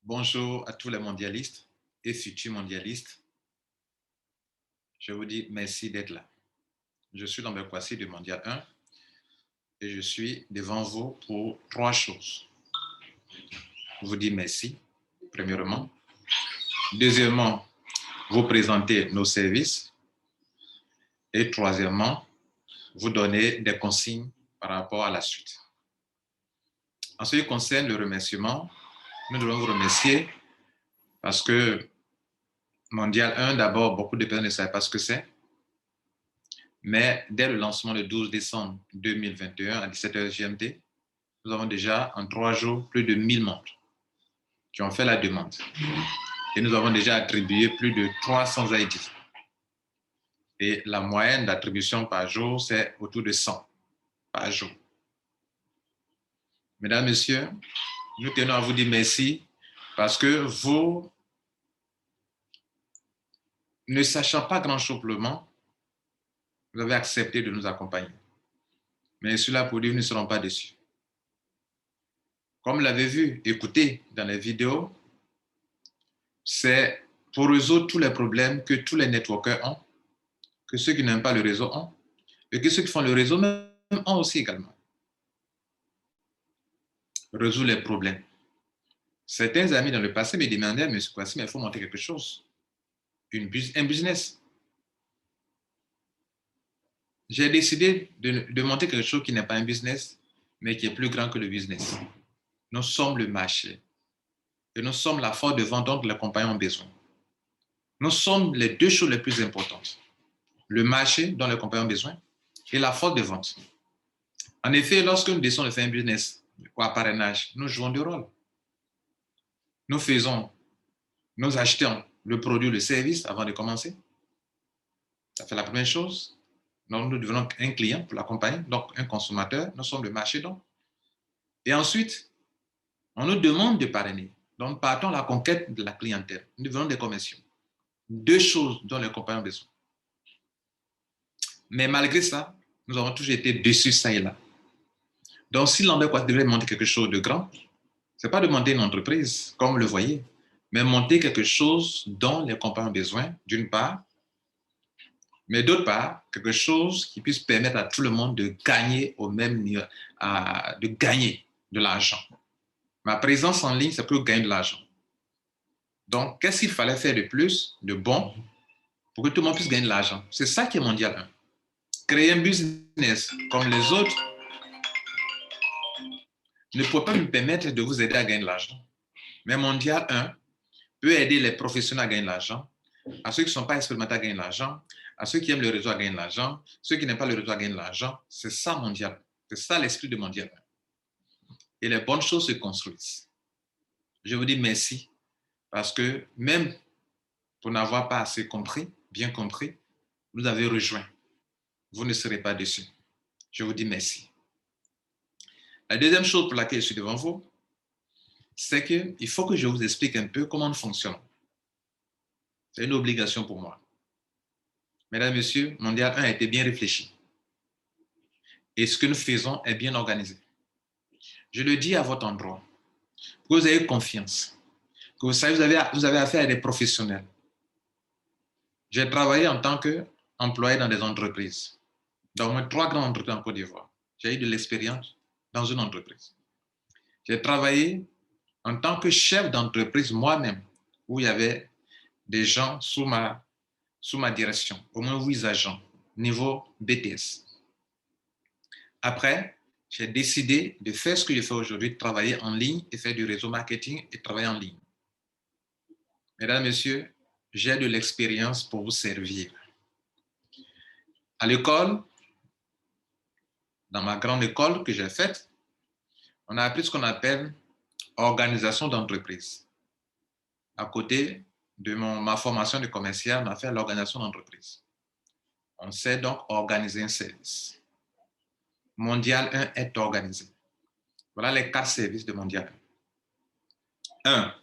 Bonjour à tous les mondialistes et futurs mondialistes. Je vous dis merci d'être là. Je suis Lambert Kwasi du Mondial 1 et je suis devant vous pour trois choses. Vous dire merci, premièrement. Deuxièmement, vous présenter nos services. Et troisièmement, vous donner des consignes par rapport à la suite. En ce qui concerne le remerciement, nous devons vous remercier parce que Mondial 1, d'abord, beaucoup de personnes ne savent pas ce que c'est. Mais dès le lancement le 12 décembre 2021 à 17h GMT, nous avons déjà en 3 jours plus de 1000 membres qui ont fait la demande. Et nous avons déjà attribué plus de 300 ID. Et la moyenne d'attribution par jour, c'est autour de 100 par jour. Mesdames, Messieurs, nous tenons à vous dire merci parce que vous, ne sachant pas grand-chose pour le moment, vous avez accepté de nous accompagner. Mais cela pour dire que nous ne serons pas déçus. Comme vous l'avez vu, écoutez dans les vidéos, c'est pour résoudre tous les problèmes que tous les networkers ont, que ceux qui n'aiment pas le réseau ont, et que ceux qui font le réseau même ont aussi également. Résoudre les problèmes. Certains amis dans le passé me demandaient, mais c'est quoi si il faut monter quelque chose, un business. J'ai décidé de monter quelque chose qui n'est pas un business, mais qui est plus grand que le business. Nous sommes le marché. Et nous sommes la force de vente dont les compagnies ont besoin. Nous sommes les deux choses les plus importantes. Le marché dont les compagnies ont besoin et la force de vente. En effet, lorsque nous décidons de faire un business ou un parrainage, nous jouons deux rôles. Nous achetons le produit, le service avant de commencer. Ça fait la première chose. Donc, nous devenons un client pour la compagnie, donc un consommateur. Nous sommes le marché donc. Et ensuite, on nous demande de parrainer. Donc, partons à la conquête de la clientèle. Nous devenons des commerciaux. Deux choses dont les compagnies ont besoin. Mais malgré ça, nous avons toujours été déçus ça et là. Donc, si Lambert Kwasi devait monter quelque chose de grand, ce n'est pas de monter une entreprise, comme vous le voyez, mais monter quelque chose dont les compagnies ont besoin, d'une part, mais d'autre part, quelque chose qui puisse permettre à tout le monde de gagner au même niveau, de gagner de l'argent. Ma présence en ligne, c'est pour gagner de l'argent. Donc, qu'est-ce qu'il fallait faire de plus, de bon, pour que tout le monde puisse gagner de l'argent? C'est ça qui est Mondial 1. Créer un business comme les autres ne peut pas me permettre de vous aider à gagner de l'argent. Mais Mondial 1 peut aider les professionnels à gagner de l'argent, à ceux qui ne sont pas expérimentés à gagner de l'argent, à ceux qui aiment le réseau à gagner de l'argent, ceux qui n'aiment pas le réseau à gagner de l'argent. C'est ça Mondial. C'est ça l'esprit de Mondial 1. Et les bonnes choses se construisent. Je vous dis merci parce que même pour n'avoir pas assez compris, bien compris, vous avez rejoint. Vous ne serez pas déçus. Je vous dis merci. La deuxième chose pour laquelle je suis devant vous, c'est qu'il faut que je vous explique un peu comment nous fonctionnons. C'est une obligation pour moi. Mesdames, Messieurs, Mondial 1 a été bien réfléchi. Et ce que nous faisons est bien organisé. Je le dis à votre endroit, que vous ayez confiance, que vous savez vous avez affaire à des professionnels. J'ai travaillé en tant qu'employé dans des entreprises, dans au moins 3 grandes entreprises en Côte d'Ivoire. J'ai eu de l'expérience dans une entreprise. J'ai travaillé en tant que chef d'entreprise moi-même, où il y avait des gens sous ma direction, au moins 8 agents, niveau BTS. Après, j'ai décidé de faire ce que je fais aujourd'hui, de travailler en ligne et faire du réseau marketing et travailler en ligne. Mesdames, Messieurs, j'ai de l'expérience pour vous servir. À l'école, dans ma grande école que j'ai faite, on a appris ce qu'on appelle organisation d'entreprise. À côté de ma formation de commercial, on a fait l'organisation d'entreprise. On sait donc organiser un service. Mondial 1 est organisé. Voilà les 4 services de Mondial 1. 1.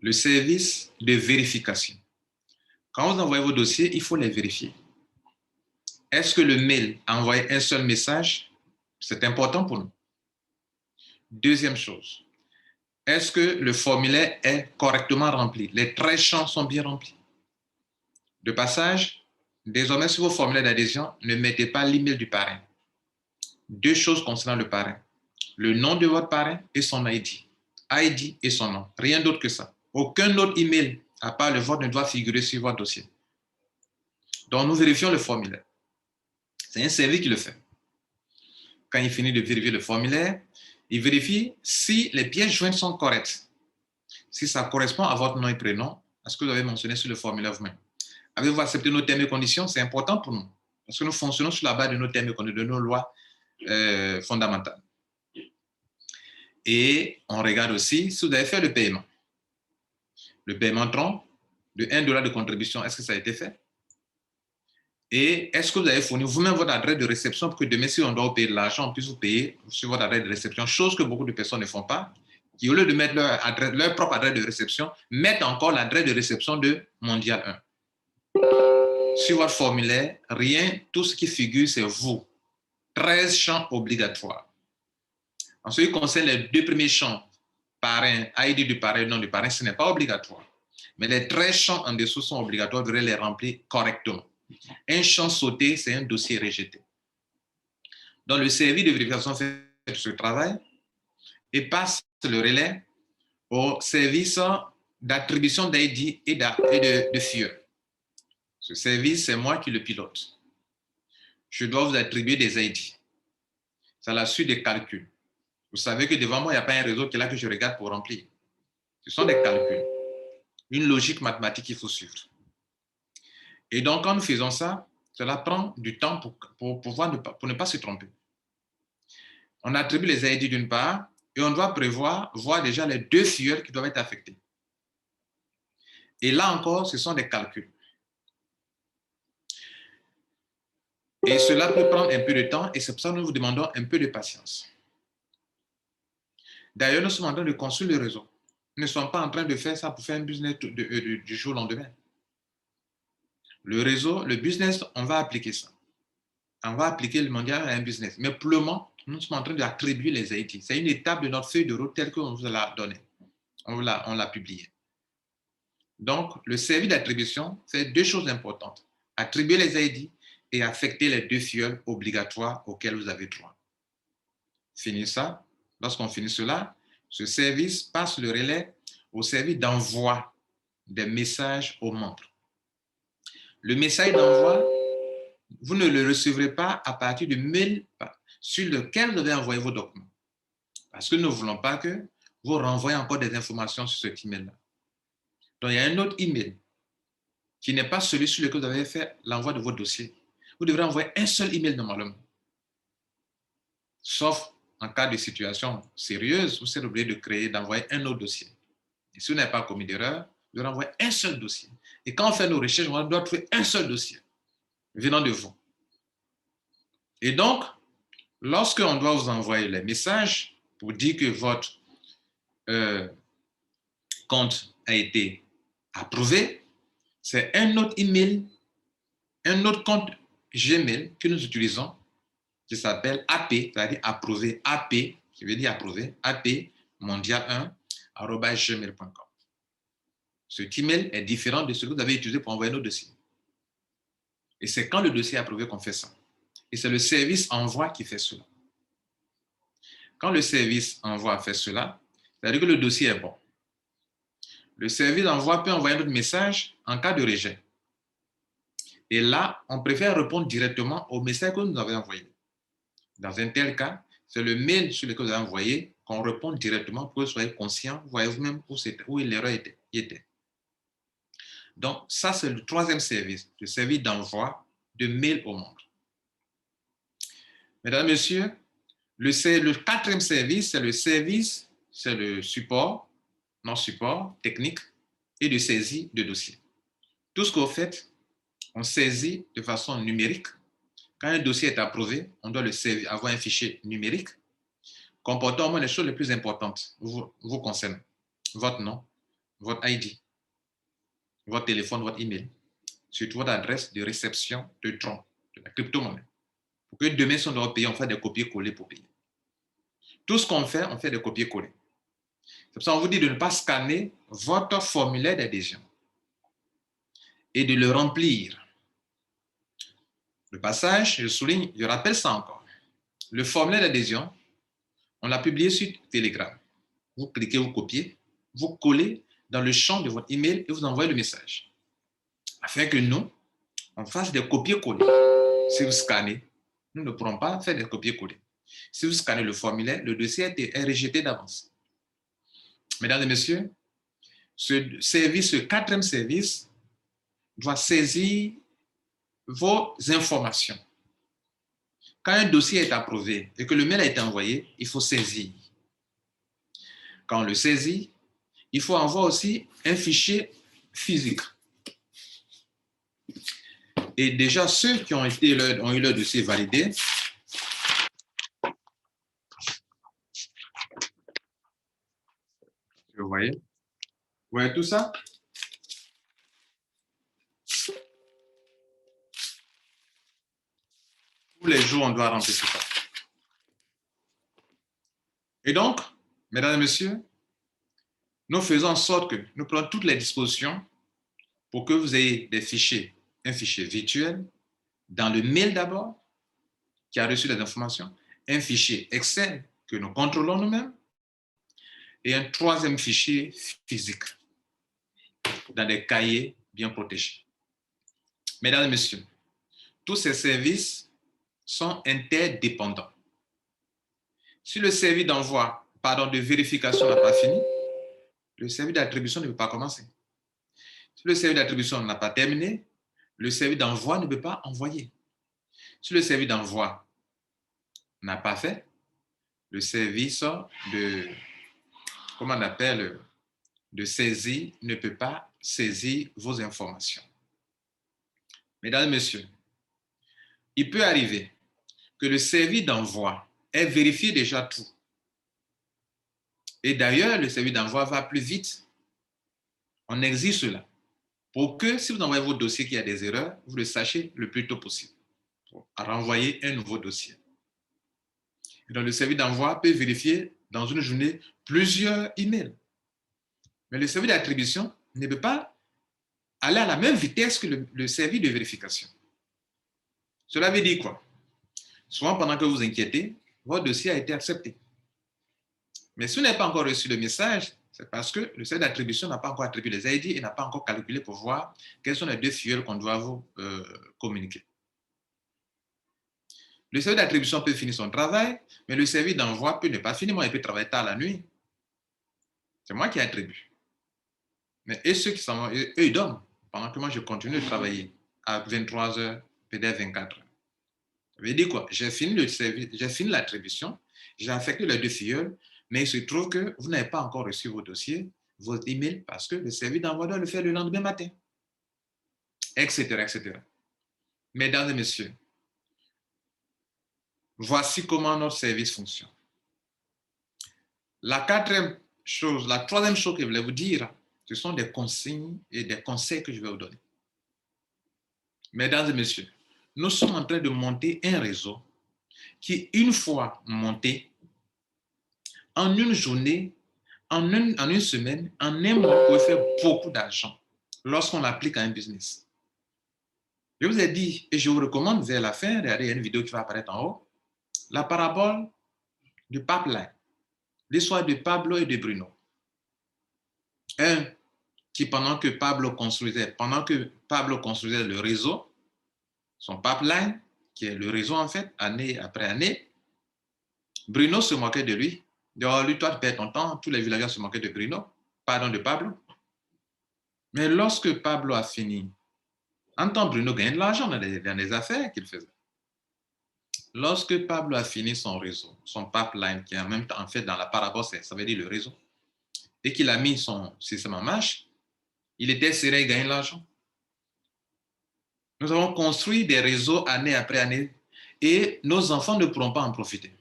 Le service de vérification. Quand vous envoyez vos dossiers, il faut les vérifier. Est-ce que le mail a envoyé un seul message? C'est important pour nous. Deuxième chose, est-ce que le formulaire est correctement rempli? Les 13 champs sont bien remplis. De passage, désormais sur vos formulaires d'adhésion, ne mettez pas l'email du parrain. 2 choses concernant le parrain. Le nom de votre parrain et son ID. ID et son nom. Rien d'autre que ça. Aucun autre email, à part le vôtre, ne doit figurer sur votre dossier. Donc, nous vérifions le formulaire. C'est un service qui le fait. Quand il finit de vérifier le formulaire, il vérifie si les pièces jointes sont correctes. Si ça correspond à votre nom et prénom, à ce que vous avez mentionné sur le formulaire vous-même. Avez-vous accepté nos termes et conditions? C'est important pour nous. Parce que nous fonctionnons sur la base de nos termes et conditions, de nos lois fondamentales. Et on regarde aussi si vous avez fait le paiement. Le paiement tronc de $1 de contribution, est-ce que ça a été fait? Et est-ce que vous avez fourni vous-même votre adresse de réception pour que demain, si on doit vous payer de l'argent, on puisse vous payer sur votre adresse de réception, chose que beaucoup de personnes ne font pas, qui au lieu de mettre leur propre adresse de réception, mettent encore l'adresse de réception de Mondial 1. Sur votre formulaire, rien, tout ce qui figure, c'est vous. 13 champs obligatoires. En ce qui concerne les 2 premiers champs, parrain, ID du parrain, nom du parrain, ce n'est pas obligatoire. Mais les 13 champs en dessous sont obligatoires, vous devez les remplir correctement. Un champ sauté, c'est un dossier rejeté. Donc, le service de vérification fait ce travail et passe le relais au service d'attribution d'ID et de FIE. Ce service, c'est moi qui le pilote. Je dois vous attribuer des ID. C'est la suite des calculs. Vous savez que devant moi, il n'y a pas un réseau qui est là que je regarde pour remplir. Ce sont des calculs. Une logique mathématique qu'il faut suivre. Et donc, quand nous faisons ça, cela prend du temps pour ne pas se tromper. On attribue les ID d'une part et on doit voir déjà les 2 FIE qui doivent être affectés. Et là encore, ce sont des calculs. Et cela peut prendre un peu de temps et c'est pour ça que nous vous demandons un peu de patience. D'ailleurs, nous sommes en train de construire le réseau. Nous ne sommes pas en train de faire ça pour faire un business du jour au lendemain. Le réseau, le business, on va appliquer ça. On va appliquer le mondial à un business. Mais pour le moment, nous sommes en train d'attribuer les ID. C'est une étape de notre feuille de route telle qu'on vous l'a donnée. On l'a publiée. Donc, le service d'attribution fait 2 choses importantes. Attribuer les ID et affecter les 2 fioles obligatoires auxquelles vous avez droit. Finir ça. Lorsqu'on finit cela, ce service passe le relais au service d'envoi des messages aux membres. Le message d'envoi, vous ne le recevrez pas à partir du mail sur lequel vous avez envoyé vos documents. Parce que nous ne voulons pas que vous renvoyez encore des informations sur cet email-là. Donc, il y a un autre email qui n'est pas celui sur lequel vous avez fait l'envoi de votre dossier. Vous devrez envoyer un seul email normalement. Sauf en cas de situation sérieuse, vous serez obligé d'envoyer un autre dossier. Et si vous n'avez pas commis d'erreur, vous devrez envoyer un seul dossier. Et quand on fait nos recherches, on doit trouver un seul dossier venant de vous. Et donc, lorsqu'on doit vous envoyer les messages pour dire que votre compte a été approuvé, c'est un autre email, un autre compte Gmail que nous utilisons qui s'appelle AP, c'est-à-dire approuvé, AP, qui veut dire approuvé, AP mondial1@gmail.com. Cet email est différent de celui que vous avez utilisé pour envoyer nos dossiers. Et c'est quand le dossier est approuvé qu'on fait ça. Et c'est le service envoi qui fait cela. Quand le service envoi fait cela, c'est-à-dire que le dossier est bon. Le service envoi peut envoyer notre message en cas de rejet. Et là, on préfère répondre directement au message que nous avons envoyé. Dans un tel cas, c'est le mail sur lequel vous avez envoyé qu'on répond directement pour que vous soyez conscient, voyez vous-même où l'erreur était. Donc, ça, c'est le 3e service, le service d'envoi de mail aux membres. Mesdames, Messieurs, le 4e service, c'est le support, non-support technique et de saisie de dossiers. Tout ce que vous faites, on saisit de façon numérique. Quand un dossier est approuvé, on doit avoir un fichier numérique comportant au moins les choses les plus importantes vous concernant. Votre nom, votre ID, votre téléphone, votre email, surtout votre adresse de réception de Tron, de la crypto-monnaie. Pour que demain, si on doit payer, on fait des copier-coller pour payer. Tout ce qu'on fait, on fait des copier-coller. C'est C'est pour ça qu'on vous dit de ne pas scanner votre formulaire d'adhésion et de le remplir. Le passage, je souligne, je rappelle ça encore. Le formulaire d'adhésion, on l'a publié sur Telegram. Vous cliquez, vous copiez, vous collez dans le champ de votre email et vous envoyez le message. Afin que nous, on fasse des copier-coller. Si vous scannez, nous ne pourrons pas faire des copier-coller. Si vous scannez le formulaire, le dossier est rejeté d'avance. Mesdames et messieurs, ce quatrième service doit saisir vos informations. Quand un dossier est approuvé et que le mail a été envoyé, il faut saisir. Quand on le saisit, il faut envoyer aussi un fichier physique. Et déjà, ceux qui ont eu leur dossier validé, vous voyez tout ça? Tous les jours, on doit remplir tout ça. Et donc, mesdames et messieurs, nous faisons en sorte que nous prenons toutes les dispositions pour que vous ayez des fichiers, un fichier virtuel, dans le mail d'abord, qui a reçu les informations, un fichier Excel que nous contrôlons nous-mêmes, et un troisième fichier physique, dans des cahiers bien protégés. Mesdames et messieurs, tous ces services sont interdépendants. Si le service d'envoi, de vérification n'a pas fini, le service d'attribution ne peut pas commencer. Si le service d'attribution n'a pas terminé, le service d'envoi ne peut pas envoyer. Si le service d'envoi n'a pas fait, le service de saisie ne peut pas saisir vos informations. Mesdames et messieurs, il peut arriver que le service d'envoi ait vérifié déjà tout. Et d'ailleurs, le service d'envoi va plus vite. On exige cela pour que si vous envoyez votre dossier qui a des erreurs, vous le sachiez le plus tôt possible pour renvoyer un nouveau dossier. Et donc, le service d'envoi peut vérifier dans une journée plusieurs emails. Mais le service d'attribution ne peut pas aller à la même vitesse que le service de vérification. Cela veut dire quoi? Souvent, pendant que vous inquiétez, votre dossier a été accepté. Mais si vous n'avez pas encore reçu le message, c'est parce que le service d'attribution n'a pas encore attribué les ID et n'a pas encore calculé pour voir quels sont les deux fioles qu'on doit vous communiquer. Le service d'attribution peut finir son travail, mais le service d'envoi peut ne pas finir. Moi, il peut travailler tard la nuit. C'est moi qui attribue. Mais et ceux qui sont, eux, ils dorment pendant que moi, je continue de travailler à 23 heures, peut-être 24 heures. Ça veut dire quoi? J'ai fini le service, j'ai fini l'attribution, j'ai affecté les deux fioles, mais il se trouve que vous n'avez pas encore reçu vos dossiers, vos emails, parce que le service d'envoi doit le faire le lendemain matin, etc., etc. Mesdames et messieurs, voici comment notre service fonctionne. La troisième chose que je voulais vous dire, ce sont des consignes et des conseils que je vais vous donner. Mesdames et messieurs, nous sommes en train de monter un réseau qui, une fois monté, en une journée, en une semaine, en un mois, peut faire beaucoup d'argent lorsqu'on l'applique à un business. Je vous ai dit, et je vous recommande vers la fin, regardez, il y a une vidéo qui va apparaître en haut, la parabole du pipeline, l'histoire de Pablo et de Bruno. Un qui, pendant que Pablo construisait le réseau, son pipeline, qui est le réseau en fait, année après année, Bruno se moquait de lui. Donc, lui, toi, tu perds ton temps, tous les villageois se moquaient de Bruno, pardon, de Pablo. Mais lorsque Pablo a fini, en temps, Bruno gagnait de l'argent dans les affaires qu'il faisait. Lorsque Pablo a fini son réseau, son pipeline, qui est en même temps, en fait, dans la parabole, ça veut dire le réseau, et qu'il a mis son système en marche, il était serré, il gagnait de l'argent. Nous avons construit des réseaux année après année, et nos enfants ne pourront pas en profiter.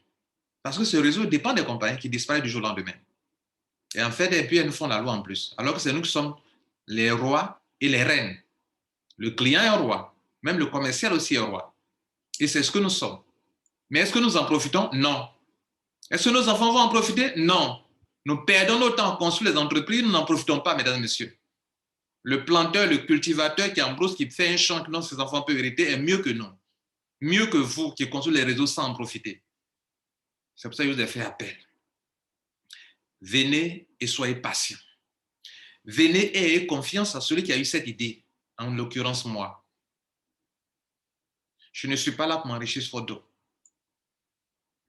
Parce que ce réseau dépend des compagnies qui disparaissent du jour au lendemain. Et en fait, et puis elles nous font la loi en plus. Alors que c'est nous qui sommes les rois et les reines. Le client est un roi. Même le commercial aussi est un roi. Et c'est ce que nous sommes. Mais est-ce que nous en profitons? Non. Est-ce que nos enfants vont en profiter? Non. Nous perdons notre temps à construire les entreprises, nous n'en profitons pas, mesdames et messieurs. Le planteur, le cultivateur qui embrousse, qui fait un champ dont ses enfants peuvent hériter est mieux que nous. Mieux que vous qui construisez les réseaux sans en profiter. C'est pour ça que je vous ai fait appel. Venez et soyez patients. Venez et ayez confiance à celui qui a eu cette idée, en l'occurrence moi. Je ne suis pas là pour m'enrichir sur d'autres.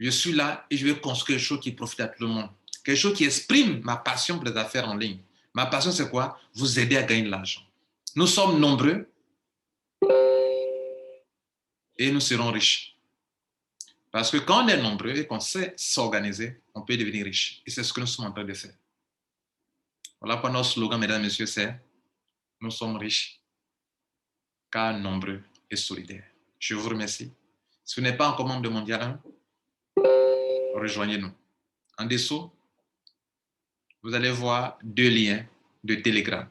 Je suis là et je vais construire quelque chose qui profite à tout le monde. Quelque chose qui exprime ma passion pour les affaires en ligne. Ma passion, c'est quoi? Vous aider à gagner de l'argent. Nous sommes nombreux et nous serons riches. Parce que quand on est nombreux et qu'on sait s'organiser, on peut devenir riche. Et c'est ce que nous sommes en train de faire. Voilà pourquoi notre slogan, mesdames et messieurs, c'est « Nous sommes riches, car nombreux et solidaires ». Je vous remercie. Si vous n'êtes pas encore membre de Mondial 1, rejoignez-nous. En dessous, vous allez voir 2 liens de Telegram.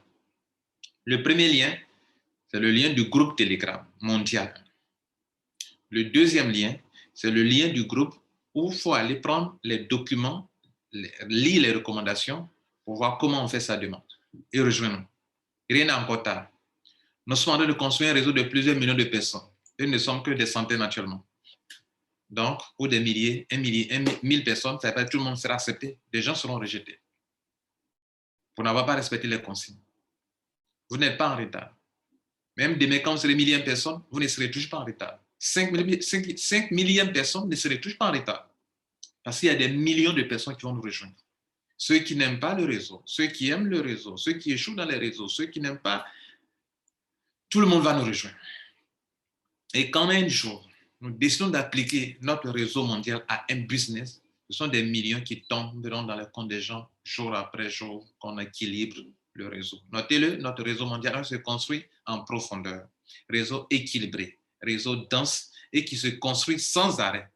Le premier lien, c'est le lien du groupe Telegram Mondial 1. Le deuxième lien, c'est le lien du groupe où il faut aller prendre les documents, lire les recommandations pour voir comment on fait sa demande. Et rejoignez-nous. Rien n'est encore tard. Nous sommes en train de construire un réseau de plusieurs millions de personnes. Et nous ne sommes que des centaines actuellement. Donc, pour des milliers, 1000 personnes, ça ne veut pas dire que tout le monde sera accepté. Des gens seront rejetés pour n'avoir pas respecté les consignes. Vous n'êtes pas en retard. Même demain, quand vous serez millième de personnes, vous ne serez toujours pas en retard. 5 millième de personnes ne serez toujours pas en retard. Parce qu'il y a des millions de personnes qui vont nous rejoindre. Ceux qui n'aiment pas le réseau, ceux qui aiment le réseau, ceux qui échouent dans les réseaux, ceux qui n'aiment pas, tout le monde va nous rejoindre. Et quand un jour, nous décidons d'appliquer notre réseau mondial à un business, ce sont des millions qui tomberont dans les comptes des gens jour après jour qu'on équilibre le réseau. Notez-le, notre réseau mondial se construit en profondeur. Réseau équilibré, réseau dense et qui se construit sans arrêt.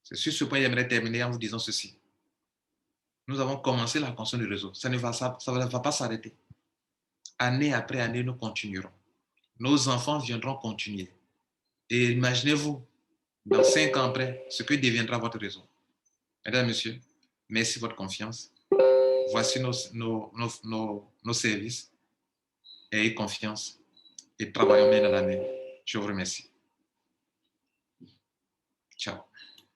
C'est sur ce point que j'aimerais terminer en vous disant ceci. Nous avons commencé la construction du réseau. Ça ne va pas s'arrêter. Année après année, nous continuerons. Nos enfants viendront continuer. Et imaginez-vous, dans 5 ans après, ce que deviendra votre réseau. Mesdames, Messieurs, merci de votre confiance. Voici nos services. Ayez confiance et travaillons main dans la main. Je vous remercie. Ciao.